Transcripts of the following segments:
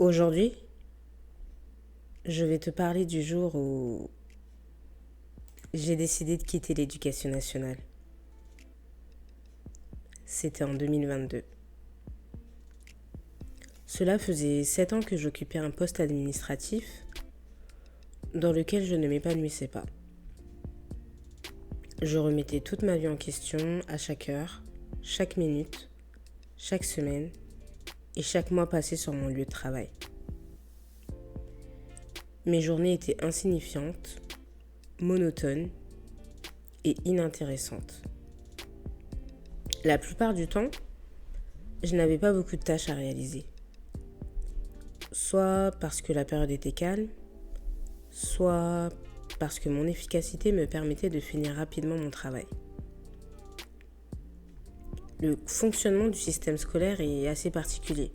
Aujourd'hui, je vais te parler du jour où j'ai décidé de quitter l'éducation nationale. C'était en 2022. Cela faisait 7 ans que j'occupais un poste administratif dans lequel je ne m'épanouissais pas. Je remettais toute ma vie en question à chaque heure, chaque minute, chaque semaine et chaque mois passé sur mon lieu de travail. Mes journées étaient insignifiantes, monotones et inintéressantes. La plupart du temps, je n'avais pas beaucoup de tâches à réaliser. Soit parce que la période était calme, soit parce que mon efficacité me permettait de finir rapidement mon travail. Le fonctionnement du système scolaire est assez particulier.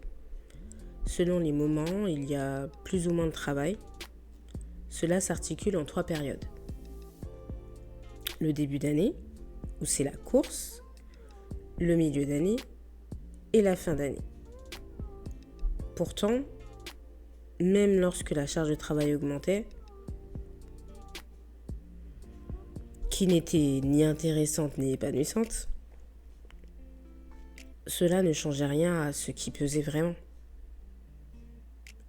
Selon les moments, il y a plus ou moins de travail. Cela s'articule en 3 périodes. Le début d'année, où c'est la course, le milieu d'année et la fin d'année. Pourtant, même lorsque la charge de travail augmentait, qui n'était ni intéressante ni épanouissante, cela ne changeait rien à ce qui pesait vraiment.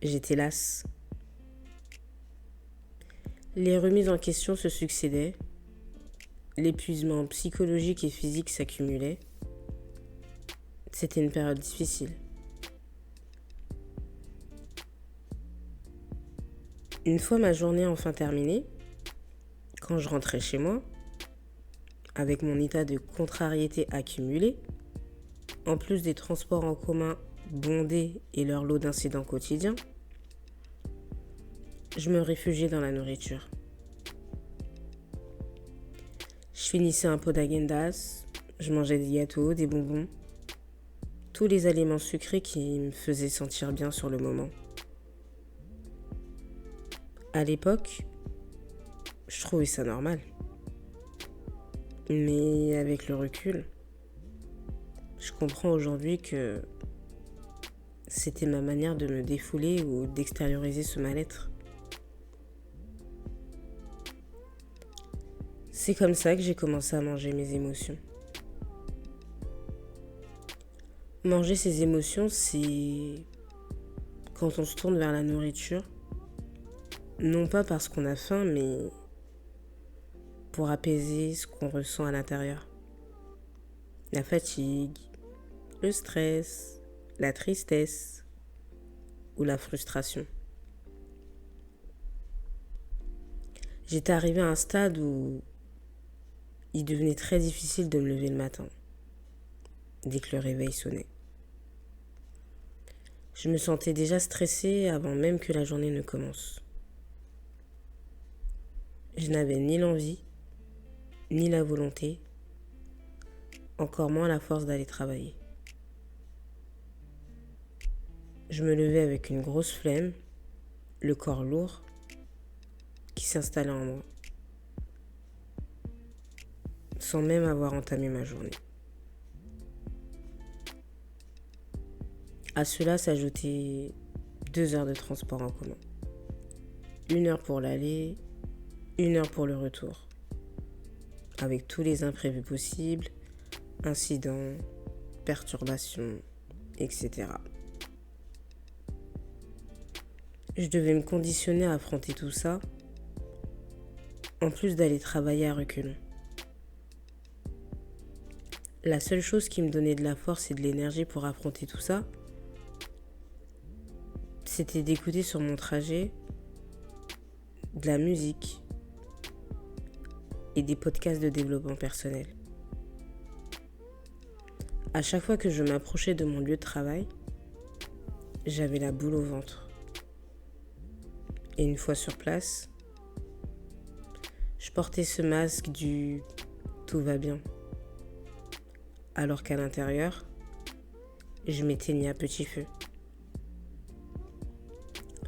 J'étais lasse. Les remises en question se succédaient, l'épuisement psychologique et physique s'accumulait. C'était une période difficile. Une fois ma journée enfin terminée, quand je rentrais chez moi, avec mon état de contrariété accumulé, en plus des transports en commun bondés et leur lot d'incidents quotidiens, je me réfugiais dans la nourriture. Je finissais un pot d'agendas, je mangeais des gâteaux, des bonbons, tous les aliments sucrés qui me faisaient sentir bien sur le moment. À l'époque, je trouvais ça normal. Mais avec le recul, je comprends aujourd'hui que c'était ma manière de me défouler ou d'extérioriser ce mal-être. C'est comme ça que j'ai commencé à manger mes émotions. Manger ses émotions, c'est quand on se tourne vers la nourriture, non pas parce qu'on a faim, mais pour apaiser ce qu'on ressent à l'intérieur. La fatigue, le stress, la tristesse ou la frustration. J'étais arrivée à un stade où il devenait très difficile de me lever le matin, dès que le réveil sonnait. Je me sentais déjà stressée avant même que la journée ne commence. Je n'avais ni l'envie, ni la volonté, encore moins la force d'aller travailler. Je me levais avec une grosse flemme, le corps lourd, qui s'installait en moi, sans même avoir entamé ma journée. À cela s'ajoutaient 2 heures de transport en commun. 1 heure pour l'aller, 1 heure pour le retour. Avec tous les imprévus possibles, incidents, perturbations, etc. Je devais me conditionner à affronter tout ça, en plus d'aller travailler à reculons. La seule chose qui me donnait de la force et de l'énergie pour affronter tout ça, c'était d'écouter sur mon trajet de la musique et des podcasts de développement personnel. À chaque fois que je m'approchais de mon lieu de travail, j'avais la boule au ventre. Et une fois sur place, je portais ce masque du « tout va bien », alors qu'à l'intérieur, je m'éteignais à petit feu.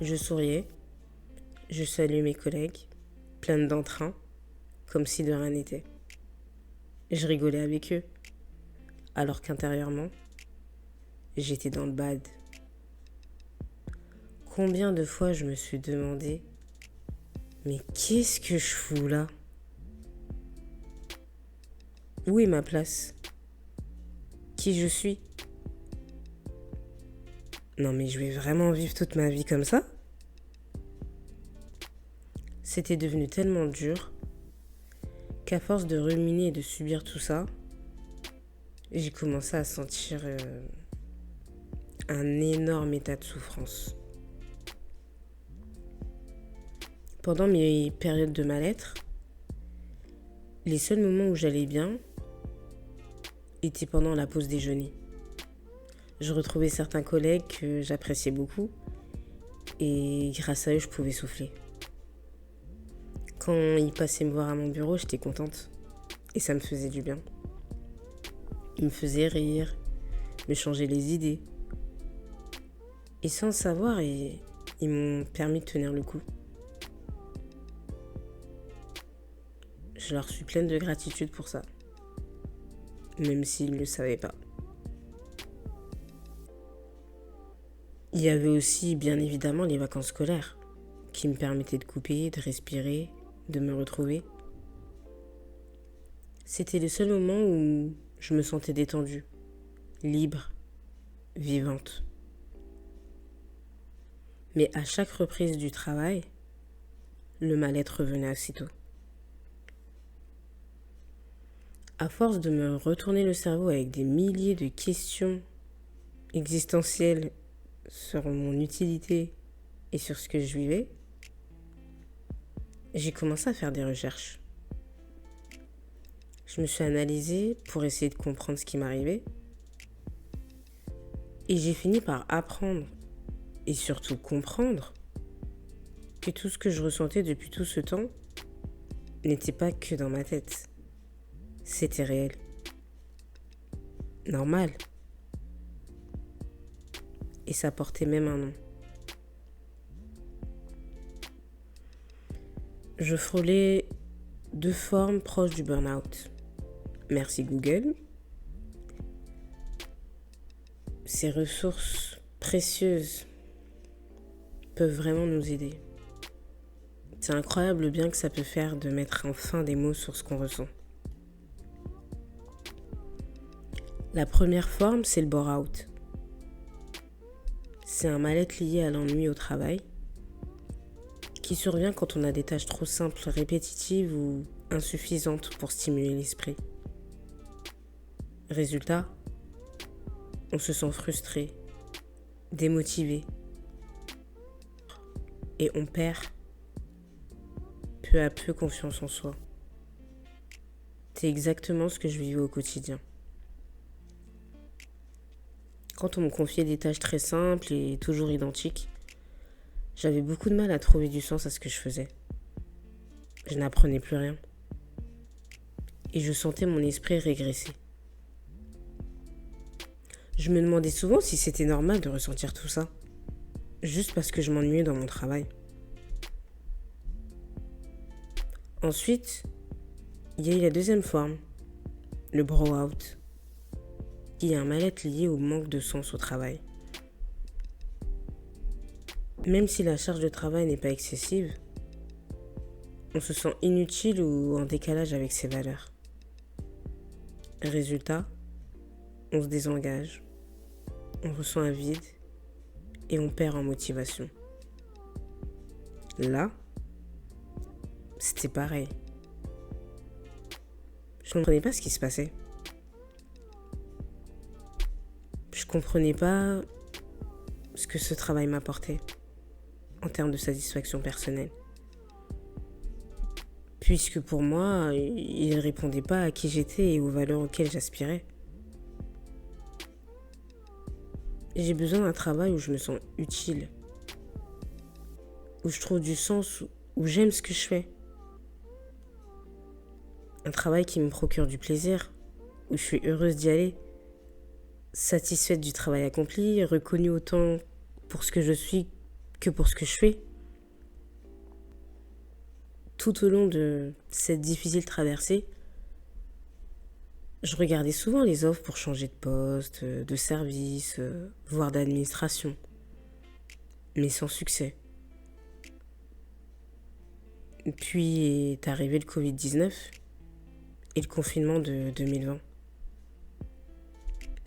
Je souriais, je saluais mes collègues, pleine d'entrain, comme si de rien n'était. Je rigolais avec eux, alors qu'intérieurement, j'étais dans le bad. Combien de fois je me suis demandé, mais qu'est-ce que je fous là? Où est ma place? Qui je suis? Non mais je vais vraiment vivre toute ma vie comme ça? C'était devenu tellement dur qu'à force de ruminer et de subir tout ça, j'ai commencé à sentir un énorme état de souffrance. Pendant mes périodes de mal-être, les seuls moments où j'allais bien étaient pendant la pause déjeuner. Je retrouvais certains collègues que j'appréciais beaucoup et grâce à eux, je pouvais souffler. Quand ils passaient me voir à mon bureau, j'étais contente et ça me faisait du bien. Ils me faisaient rire, me changer les idées. Et sans le savoir, ils m'ont permis de tenir le coup. Je leur suis pleine de gratitude pour ça, même s'ils ne le savaient pas. Il y avait aussi, bien évidemment, les vacances scolaires, qui me permettaient de couper, de respirer, de me retrouver. C'était le seul moment où je me sentais détendue, libre, vivante. Mais à chaque reprise du travail, le mal-être revenait aussitôt. À force de me retourner le cerveau avec des milliers de questions existentielles sur mon utilité et sur ce que je vivais, j'ai commencé à faire des recherches. Je me suis analysée pour essayer de comprendre ce qui m'arrivait et j'ai fini par apprendre et surtout comprendre que tout ce que je ressentais depuis tout ce temps n'était pas que dans ma tête. C'était réel. Normal. Et ça portait même un nom. Je frôlais deux formes proches du burn-out. Merci Google. Ces ressources précieuses peuvent vraiment nous aider. C'est incroyable le bien que ça peut faire de mettre enfin des mots sur ce qu'on ressent. La première forme, c'est le bore-out. C'est un mal-être lié à l'ennui au travail qui survient quand on a des tâches trop simples, répétitives ou insuffisantes pour stimuler l'esprit. Résultat, on se sent frustré, démotivé et on perd peu à peu confiance en soi. C'est exactement ce que je vivais au quotidien. Quand on me confiait des tâches très simples et toujours identiques, j'avais beaucoup de mal à trouver du sens à ce que je faisais. Je n'apprenais plus rien. Et je sentais mon esprit régresser. Je me demandais souvent si c'était normal de ressentir tout ça, juste parce que je m'ennuyais dans mon travail. Ensuite, il y a eu la deuxième forme, le bore-out, qui est un mal-être lié au manque de sens au travail. Même si la charge de travail n'est pas excessive, on se sent inutile ou en décalage avec ses valeurs. Résultat, on se désengage, on ressent un vide et on perd en motivation. Là, c'était pareil. Je ne comprenais pas ce qui se passait. Je ne comprenais pas ce que ce travail m'apportait en termes de satisfaction personnelle. Puisque pour moi, il ne répondait pas à qui j'étais et aux valeurs auxquelles j'aspirais. J'ai besoin d'un travail où je me sens utile, où je trouve du sens, où j'aime ce que je fais. Un travail qui me procure du plaisir, où je suis heureuse d'y aller, satisfaite du travail accompli, reconnue autant pour ce que je suis que pour ce que je fais. Tout au long de cette difficile traversée, je regardais souvent les offres pour changer de poste, de service, voire d'administration. mais sans succès. Puis est arrivé le Covid-19 et le confinement de 2020.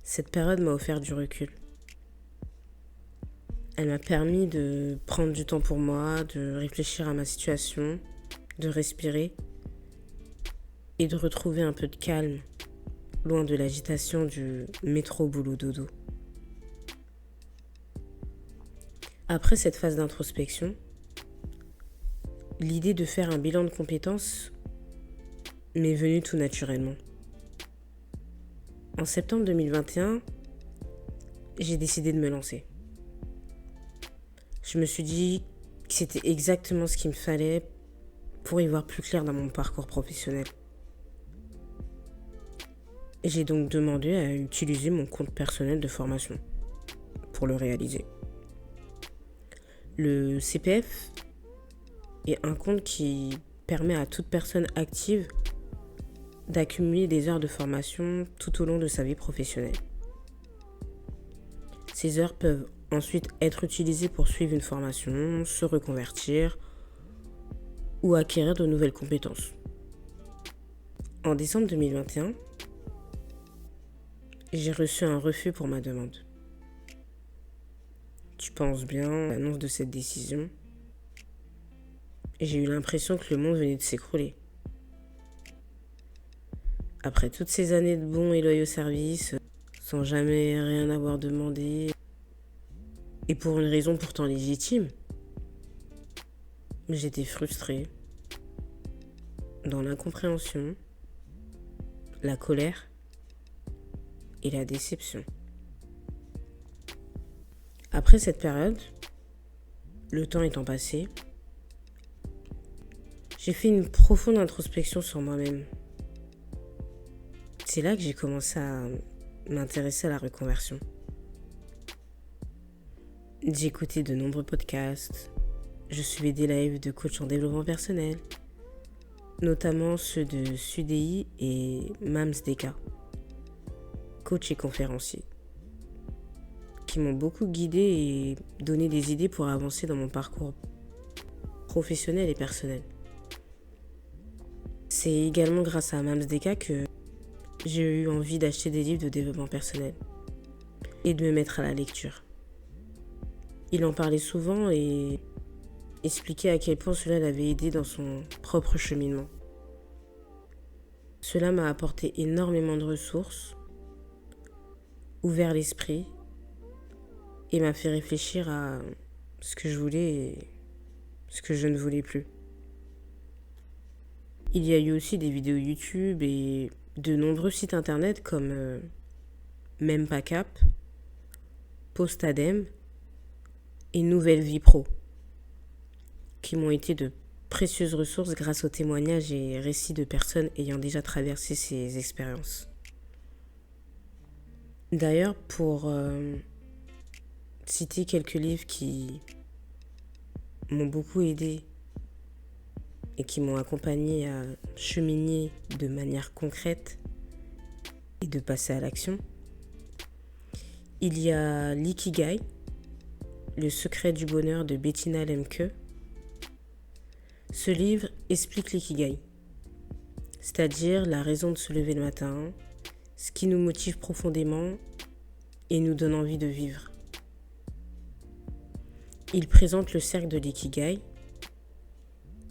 Cette période m'a offert du recul. Elle m'a permis de prendre du temps pour moi, de réfléchir à ma situation, de respirer et de retrouver un peu de calme, loin de l'agitation du métro boulot dodo. Après cette phase d'introspection, l'idée de faire un bilan de compétences m'est venue tout naturellement. En septembre 2021, j'ai décidé de me lancer. Je me suis dit que c'était exactement ce qu'il me fallait pour y voir plus clair dans mon parcours professionnel. J'ai donc demandé à utiliser mon compte personnel de formation pour le réaliser. Le CPF est un compte qui permet à toute personne active d'accumuler des heures de formation tout au long de sa vie professionnelle. Ces heures peuvent ensuite être utilisées pour suivre une formation, se reconvertir ou acquérir de nouvelles compétences. En décembre 2021, j'ai reçu un refus pour ma demande. Tu penses bien à l'annonce de cette décision, et j'ai eu l'impression que le monde venait de s'écrouler. Après toutes ces années de bons et loyaux services, sans jamais rien avoir demandé, et pour une raison pourtant légitime, j'étais frustrée, dans l'incompréhension, la colère et la déception. Après cette période, le temps étant passé, j'ai fait une profonde introspection sur moi-même. C'est là que j'ai commencé à m'intéresser à la reconversion. J'ai écouté de nombreux podcasts, je suivais des lives de coach en développement personnel, notamment ceux de Sudei et Mams Deka, coach et conférencier, qui m'ont beaucoup guidé et donné des idées pour avancer dans mon parcours professionnel et personnel. C'est également grâce à Mams Deka que j'ai eu envie d'acheter des livres de développement personnel et de me mettre à la lecture. Il en parlait souvent et expliquait à quel point cela l'avait aidé dans son propre cheminement. Cela m'a apporté énormément de ressources, ouvert l'esprit et m'a fait réfléchir à ce que je voulais et ce que je ne voulais plus. Il y a eu aussi des vidéos YouTube et de nombreux sites internet comme Même Pas Cap, Postadem et Nouvelle Vie Pro, qui m'ont été de précieuses ressources grâce aux témoignages et récits de personnes ayant déjà traversé ces expériences. D'ailleurs, pour citer quelques livres qui m'ont beaucoup aidé et qui m'ont accompagné à cheminer de manière concrète et de passer à l'action, il y a l'Ikigai, le secret du bonheur de Bettina Lemke. Ce livre explique l'ikigai, c'est-à-dire la raison de se lever le matin, ce qui nous motive profondément et nous donne envie de vivre. Il présente le cercle de l'ikigai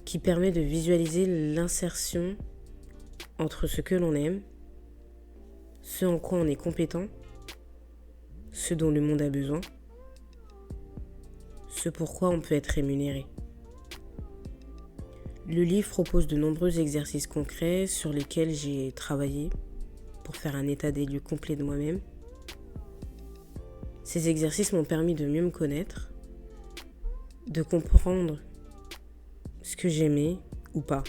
qui permet de visualiser l'insertion entre ce que l'on aime, ce en quoi on est compétent, ce dont le monde a besoin, ce pourquoi on peut être rémunéré. Le livre propose de nombreux exercices concrets sur lesquels j'ai travaillé pour faire un état des lieux complet de moi-même. Ces exercices m'ont permis de mieux me connaître, de comprendre ce que j'aimais ou pas,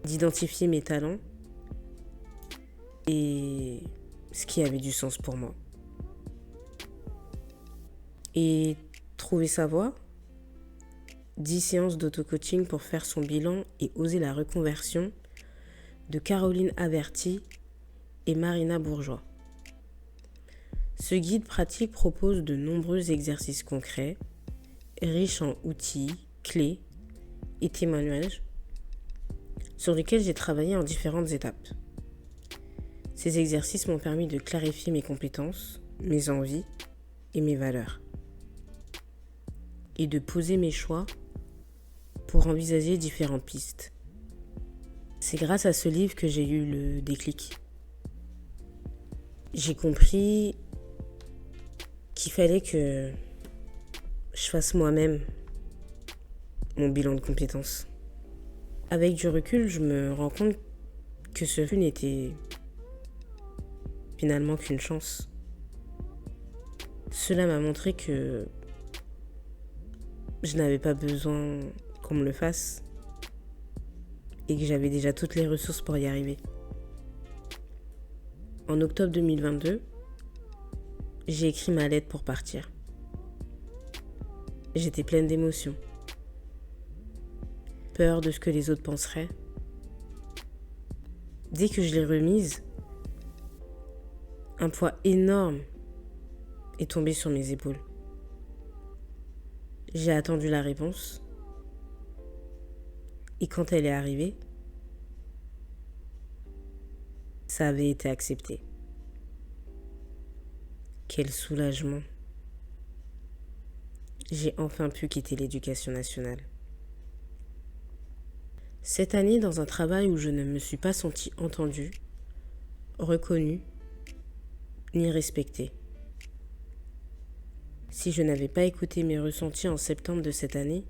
d'identifier mes talents et ce qui avait du sens pour moi. Et trouver sa voie, 10 séances d'auto-coaching pour faire son bilan et oser la reconversion de Caroline Averti et Marina Bourgeois. Ce guide pratique propose de nombreux exercices concrets, riches en outils, clés et témoignages, sur lesquels j'ai travaillé en différentes étapes. Ces exercices m'ont permis de clarifier mes compétences, mes envies et mes valeurs, et de poser mes choix pour envisager différentes pistes. C'est grâce à ce livre que j'ai eu le déclic. J'ai compris qu'il fallait que je fasse moi-même mon bilan de compétences. Avec du recul, je me rends compte que ce fut n'était finalement qu'une chance. Cela m'a montré que je n'avais pas besoin qu'on me le fasse et que j'avais déjà toutes les ressources pour y arriver. En octobre 2022, j'ai écrit ma lettre pour partir. J'étais pleine d'émotions. Peur de ce que les autres penseraient. Dès que je l'ai remise, un poids énorme est tombé sur mes épaules. J'ai attendu la réponse. Et quand elle est arrivée, ça avait été accepté. Quel soulagement. J'ai enfin pu quitter l'éducation nationale. Cette année, dans un travail où je ne me suis pas sentie entendue, reconnue, ni respectée. Si je n'avais pas écouté mes ressentis en septembre de cette année,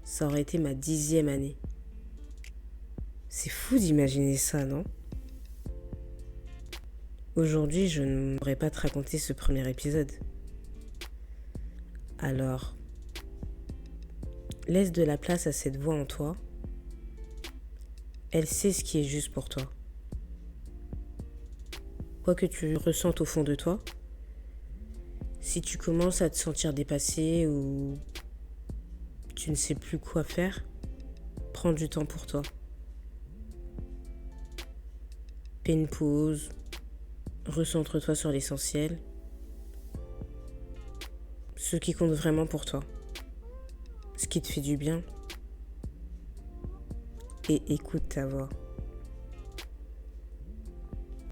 ça aurait été ma 10e année. C'est fou d'imaginer ça, non ? Aujourd'hui, je ne pourrais pas te raconter ce premier épisode. Alors, laisse de la place à cette voix en toi. Elle sait ce qui est juste pour toi. Quoi que tu ressentes au fond de toi, si tu commences à te sentir dépassé ou tu ne sais plus quoi faire, prends du temps pour toi. Fais une pause, recentre-toi sur l'essentiel, ce qui compte vraiment pour toi, ce qui te fait du bien, et écoute ta voix.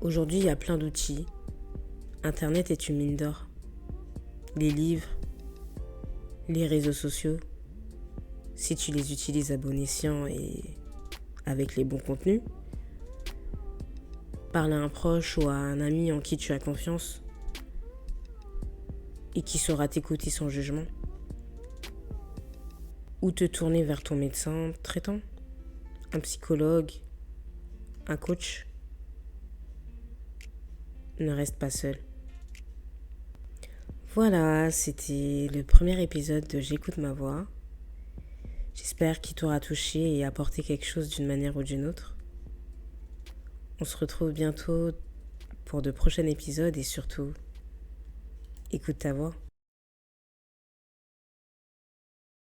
Aujourd'hui, il y a plein d'outils. Internet est une mine d'or. Les livres, les réseaux sociaux, si tu les utilises à bon escient et avec les bons contenus, parle à un proche ou à un ami en qui tu as confiance et qui saura t'écouter sans jugement. Ou te tourner vers ton médecin traitant, un psychologue, un coach. Ne reste pas seul. Voilà, c'était le premier épisode de J'écoute ma voix. J'espère qu'il t'aura touché et apporté quelque chose d'une manière ou d'une autre. On se retrouve bientôt pour de prochains épisodes et surtout, écoute ta voix.